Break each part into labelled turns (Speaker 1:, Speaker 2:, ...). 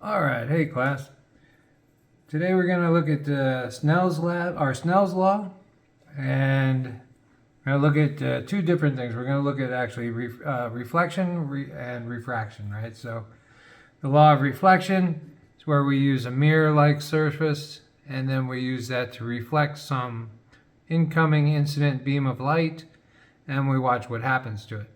Speaker 1: All right, hey class. Today we're going to look at Snell's law, and we're going to look at two different things. We're going to look at actually reflection and refraction, right? So the law of reflection is where we use a mirror-like surface, and then we use that to reflect some incoming incident beam of light, and we watch what happens to it.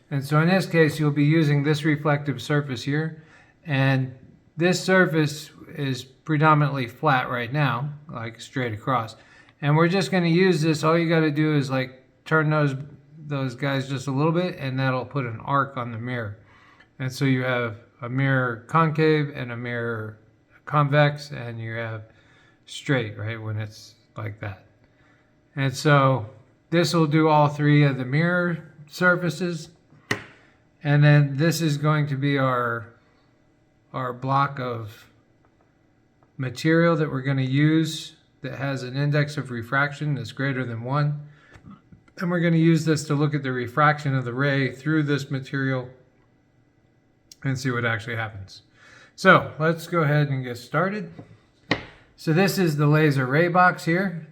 Speaker 1: And so in this case, you'll be using this reflective surface here, and this surface is predominantly flat right now, like straight across. And we're just going to use this. All you got to do is like turn those guys just a little bit, and that'll put an arc on the mirror. And so you have a mirror concave and a mirror convex, and you have straight, right, when it's like that. And so this will do all three of the mirror surfaces. And then this is going to be our block of material that we're going to use that has an index of refraction that's greater than 1. And we're going to use this to look at the refraction of the ray through this material and see what actually happens. So let's go ahead and get started. So this is the laser ray box here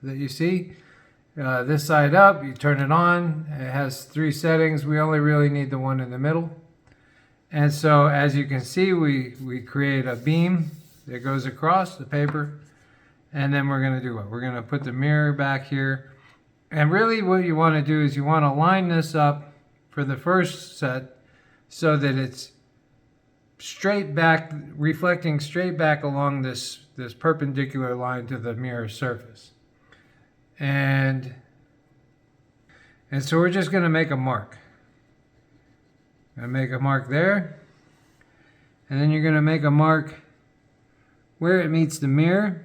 Speaker 1: that you see. This side up, you turn it on. It has 3 settings. We only really need the one in the middle. And so as you can see, we create a beam that goes across the paper. And then we're going to do what? We're going to put the mirror back here. And really what you want to do is you want to line this up for the first set so that it's straight back, reflecting straight back along this perpendicular line to the mirror surface. And so we're just going to make a mark. Going to make a mark there. And then you're going to make a mark where it meets the mirror.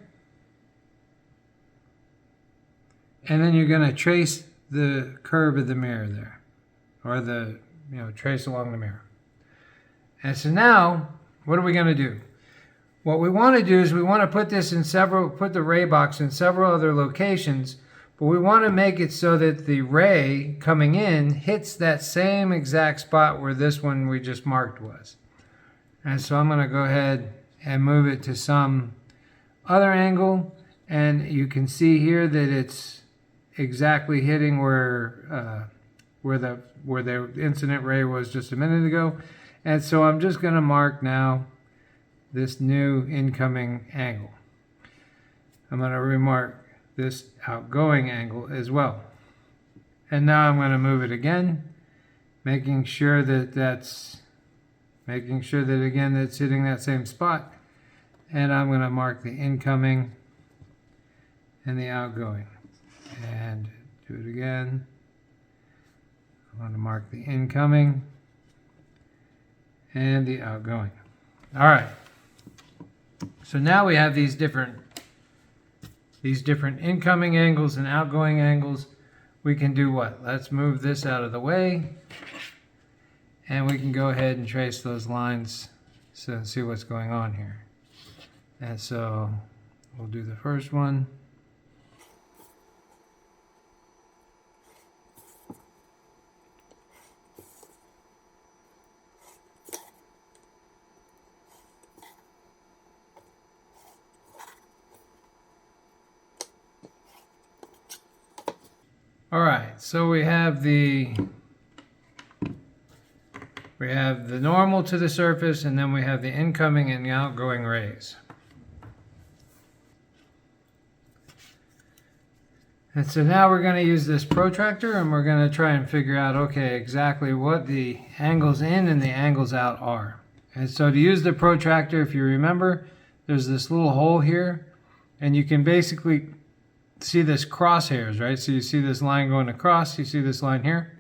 Speaker 1: And then you're going to trace the curve of the mirror there. Or trace along the mirror. And so now, what are we going to do? What we want to do is we want to put the ray box in several other locations, but we want to make it so that the ray coming in hits that same exact spot where this one we just marked was. And so I'm going to go ahead and move it to some other angle, and you can see here that it's exactly hitting where the incident ray was just a minute ago. And so I'm just going to mark now this new incoming angle. I'm going to remark this outgoing angle as well. And now I'm going to move it again, making sure that again it's hitting that same spot. And I'm going to mark the incoming and the outgoing. And do it again. I'm going to mark the incoming and the outgoing. All right. So now we have these different incoming angles and outgoing angles. We can do what? Let's move this out of the way, and we can go ahead and trace those lines so see what's going on here. And so we'll do the first one. All right, so we have the normal to the surface, and then we have the incoming and the outgoing rays. And so now we're going to use this protractor, and we're going to try and figure out, okay, exactly what the angles in and the angles out are. And so to use the protractor, if you remember, there's this little hole here, and you can basically see this crosshairs, right? So you see this line going across, you see this line here.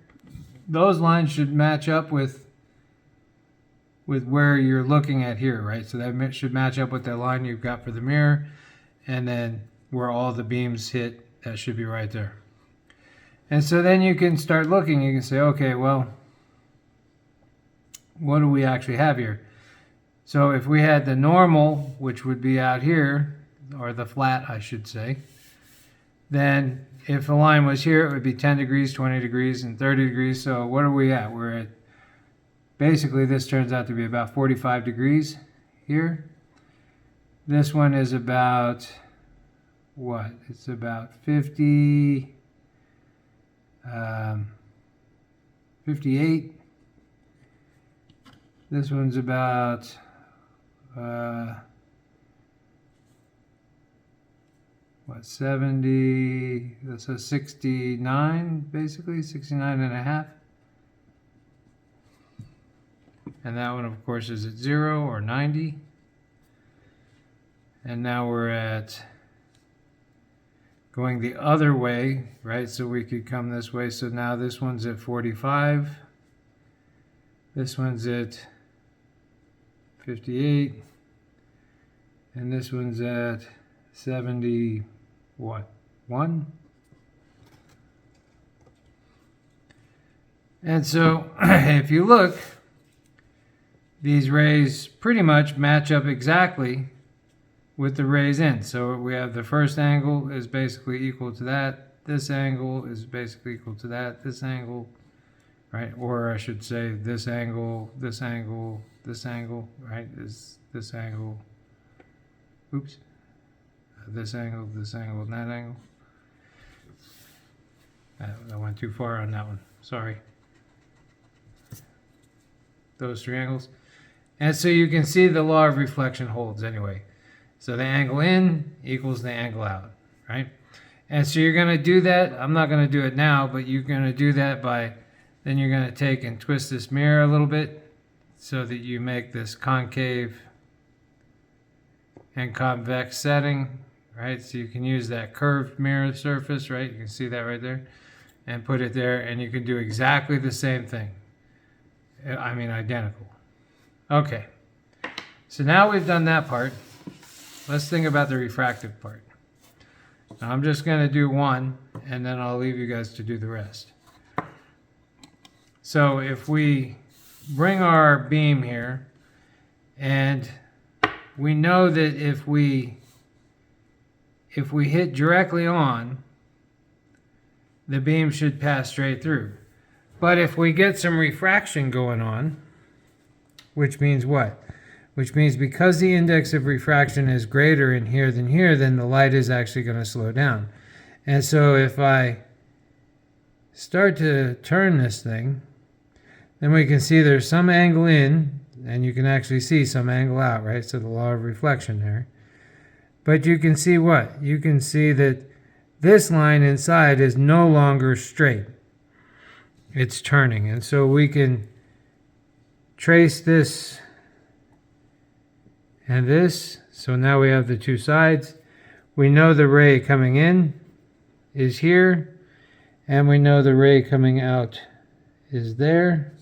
Speaker 1: Those lines should match up with where you're looking at here, right? So that should match up with that line you've got for the mirror, and then where all the beams hit, that should be right there. And so then you can start looking, you can say, okay, well, what do we actually have here? So if we had the normal, which would be out here, or the flat, I should say, then if the line was here, it would be 10 degrees, 20 degrees, and 30 degrees. So what are we at? We're at, basically this turns out to be about 45 degrees here. This one is about what? It's about 58. This one's about what, 70, so 69, basically 69 and a half. And that one, of course, is at 0 or 90. And now we're at going the other way, right? So we could come this way. So now this one's at 45. This one's at 58. And this one's at 70, what, 1? And so if you look, these rays pretty much match up exactly with the rays in. So we have the first angle is basically equal to that. This angle is basically equal to that. This angle, right? Or I should say this angle, this angle, this angle, right? Is this angle, oops. This angle, and that angle. I went too far on that one. Sorry. Those three angles. And so you can see the law of reflection holds anyway. So the angle in equals the angle out, right? And so you're going to do that. I'm not going to do it now, but you're going to do that by, then you're going to take and twist this mirror a little bit so that you make this concave and convex setting, right? So you can use that curved mirror surface, right? You can see that right there, and put it there, and you can do exactly the same thing. I mean, identical. Okay, so now we've done that part. Let's think about the refractive part. Now I'm just going to do one, and then I'll leave you guys to do the rest. So if we bring our beam here, and we know that if we hit directly on, the beam should pass straight through. But if we get some refraction going on, which means what? Which means because the index of refraction is greater in here, then the light is actually going to slow down. And so if I start to turn this thing, then we can see there's some angle in, and you can actually see some angle out, right? So the law of reflection there. But you can see what? You can see that this line inside is no longer straight. It's turning. And so we can trace this and this. So now we have the two sides. We know the ray coming in is here, and we know the ray coming out is there.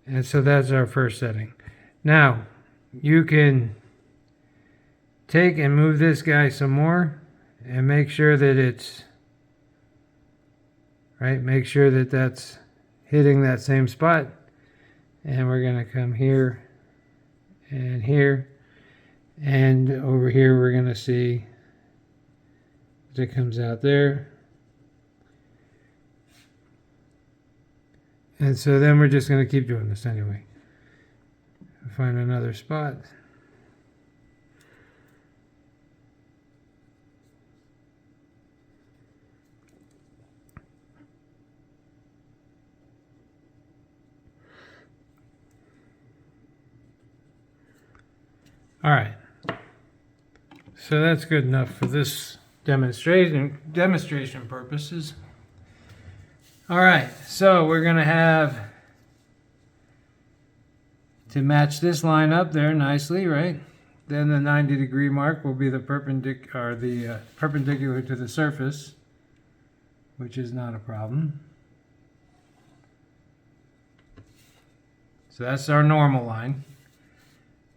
Speaker 1: And so that's our first setting. Now, you can take and move this guy some more and make sure that it's, right, make sure that that's hitting that same spot. And we're going to come here and here. And over here we're going to see that it comes out there. And so then we're just going to keep doing this anyway. Find another spot. All right. So that's good enough for this demonstration purposes. All right, so we're going to have to match this line up there nicely, right? Then the 90-degree mark will be the perpendicular to the surface, which is not a problem. So that's our normal line.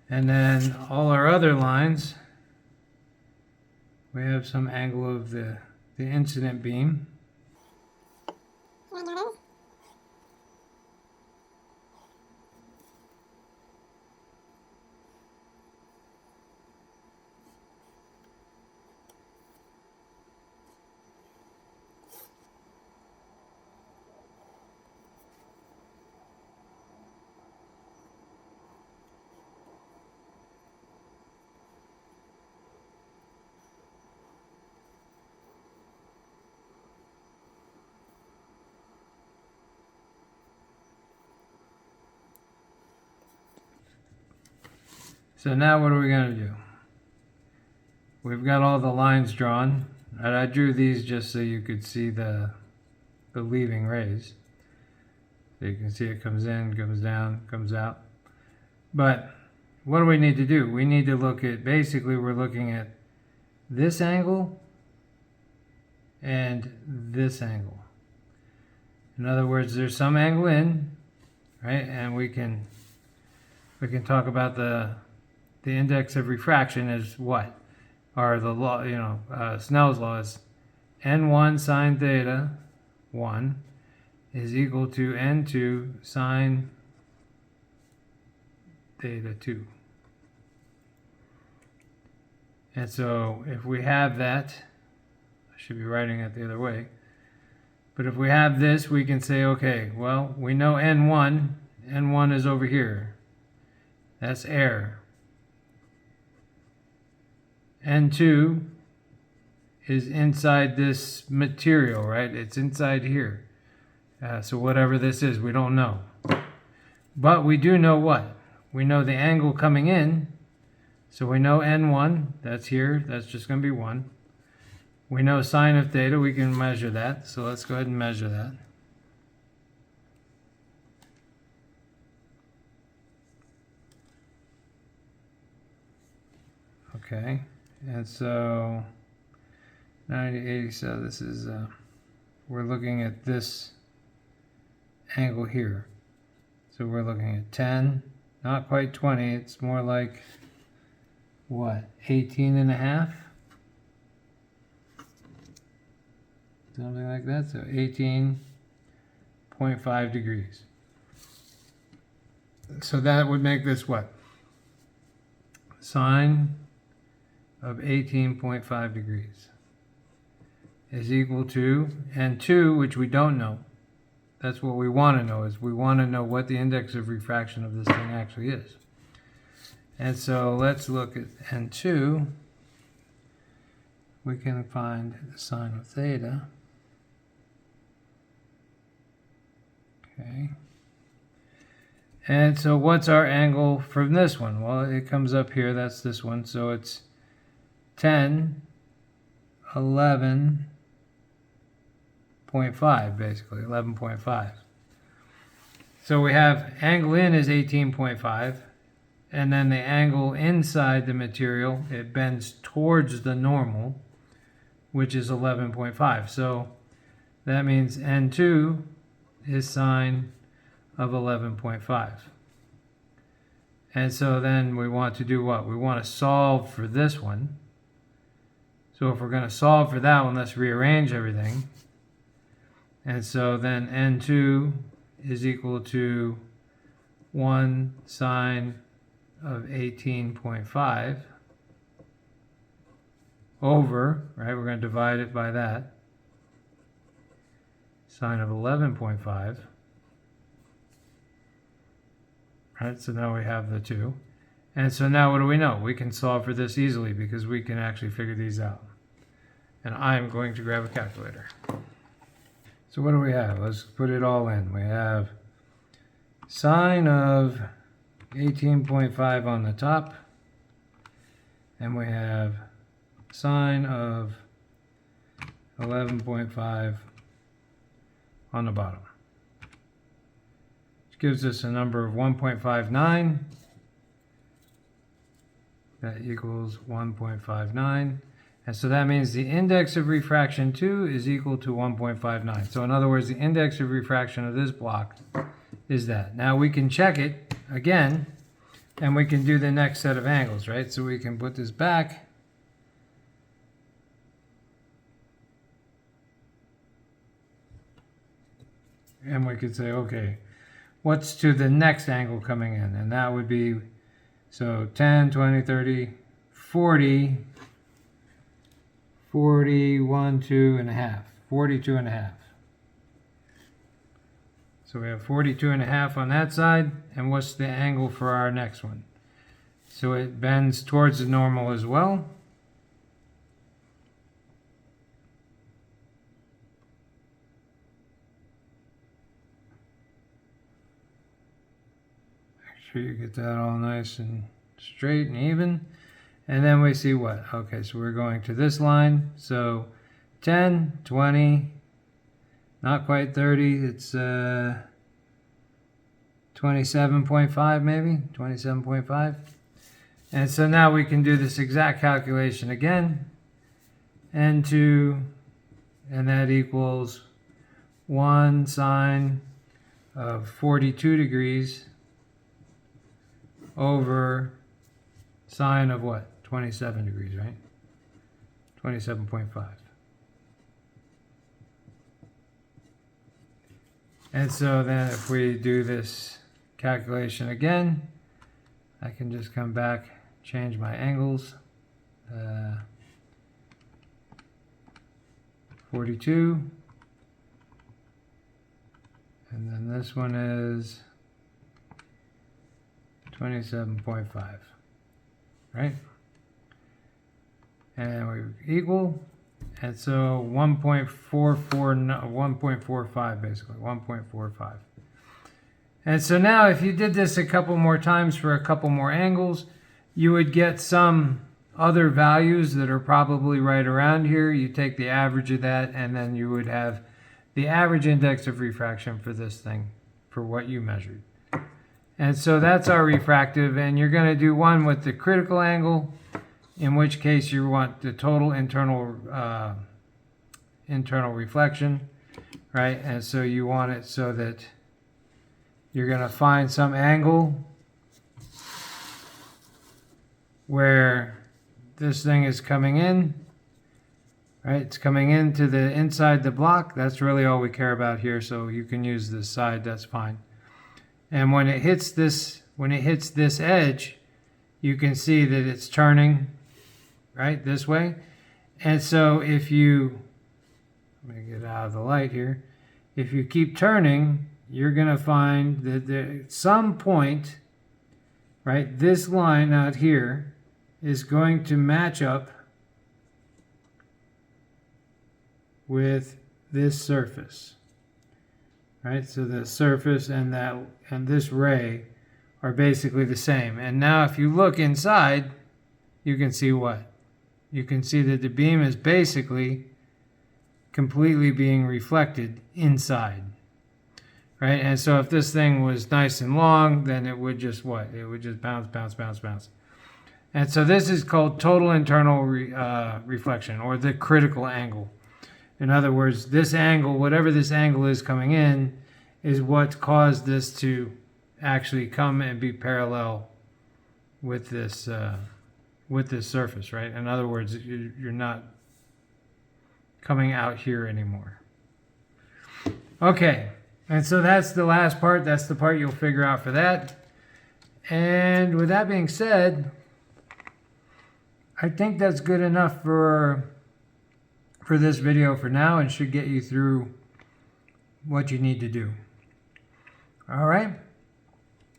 Speaker 1: And then all our other lines, we have some angle of the incident beam. So now what are we going to do? We've got all the lines drawn. And I drew these just so you could see the leaving rays. So you can see it comes in, comes down, comes out. But what do we need to do? We need to look at, basically we're looking at this angle and this angle. In other words, there's some angle in, right? And we can talk about the index of refraction is what? Or the law, Snell's law is n1 sine theta 1 is equal to n2 sine theta 2. And so if we have that, I should be writing it the other way, but if we have this, we can say, okay, well, we know n1 is over here. That's air. N2 is inside this material, right? It's inside here. So whatever this is, we don't know. But we do know what? We know the angle coming in. So we know N1, that's here. That's just going to be 1. We know sine of theta. We can measure that. So let's go ahead and measure that. Okay. And so 90, 80, so this is, we're looking at this angle here. So we're looking at 10, not quite 20, it's more like, what, 18 and a half? Something like that, so 18.5 degrees. So that would make this what? Sine of 18.5 degrees is equal to N2, which we don't know. That's what we want to know, is we want to know what the index of refraction of this thing actually is. And so let's look at N2. We can find the sine of theta. Okay. And so what's our angle from this one? Well, it comes up here, that's this one, so it's 10, 11.5, basically, 11.5. So we have angle in is 18.5, and then the angle inside the material, it bends towards the normal, which is 11.5. So that means N2 is sine of 11.5. And so then we want to do what? We want to solve for this one. So if we're going to solve for that one, let's rearrange everything. And so then N2 is equal to 1 sine of 18.5 over, right, we're going to divide it by that, sine of 11.5. Right, so now we have the 2. And so now what do we know? We can solve for this easily because we can actually figure these out. And I'm going to grab a calculator. So what do we have? Let's put it all in. We have sine of 18.5 on the top, and we have sine of 11.5 on the bottom, which gives us a number of 1.59. That equals 1.59. And so that means the index of refraction 2 is equal to 1.59. So in other words, the index of refraction of this block is that. Now we can check it again, and we can do the next set of angles, right? So we can put this back. And we could say, okay, what's to the next angle coming in? And that would be, so 10, 20, 30, 40, 41, 2 and a half, 42 and a half. So we have 42 and a half on that side. And what's the angle for our next one? So it bends towards the normal as well. Make sure you get that all nice and straight and even. And then we see what? Okay, so we're going to this line. So 10, 20, not quite 30. It's 27.5 maybe, 27.5. And so now we can do this exact calculation again. N2, and that equals 1 sine of 42 degrees over sine of what? 27 degrees, right? 27.5. And so then if we do this calculation again, I can just come back, change my angles. 42. And then this one is 27.5, right? And we equal, and so 1.45 basically, 1.45. And so now if you did this a couple more times for a couple more angles, you would get some other values that are probably right around here. You take the average of that, and then you would have the average index of refraction for this thing, for what you measured. And so that's our refractive, and you're going to do one with the critical angle, in which case you want the total internal reflection, right? And so you want it so that you're going to find some angle where this thing is coming in, right? It's coming into the inside the block. That's really all we care about here. So you can use this side, that's fine. And when it hits this edge, you can see that it's turning, right, this way. And so if you, let me get out of the light here. If you keep turning, you're going to find that at some point, right, this line out here is going to match up with this surface, right? So the surface and this ray are basically the same. And now if you look inside, you can see what? You can see that the beam is basically completely being reflected inside, right? And so if this thing was nice and long, then it would just what? It would just bounce, bounce, bounce, bounce. And so this is called total internal reflection, or the critical angle. In other words, this angle, whatever this angle is coming in, is what caused this to actually come and be parallel with this surface, right? In other words, you're not coming out here anymore. Okay, and so that's the last part. That's the part you'll figure out for that. And with that being said, I think that's good enough for this video for now, and should get you through what you need to do. All right,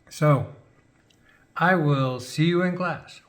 Speaker 1: so I will see you in class.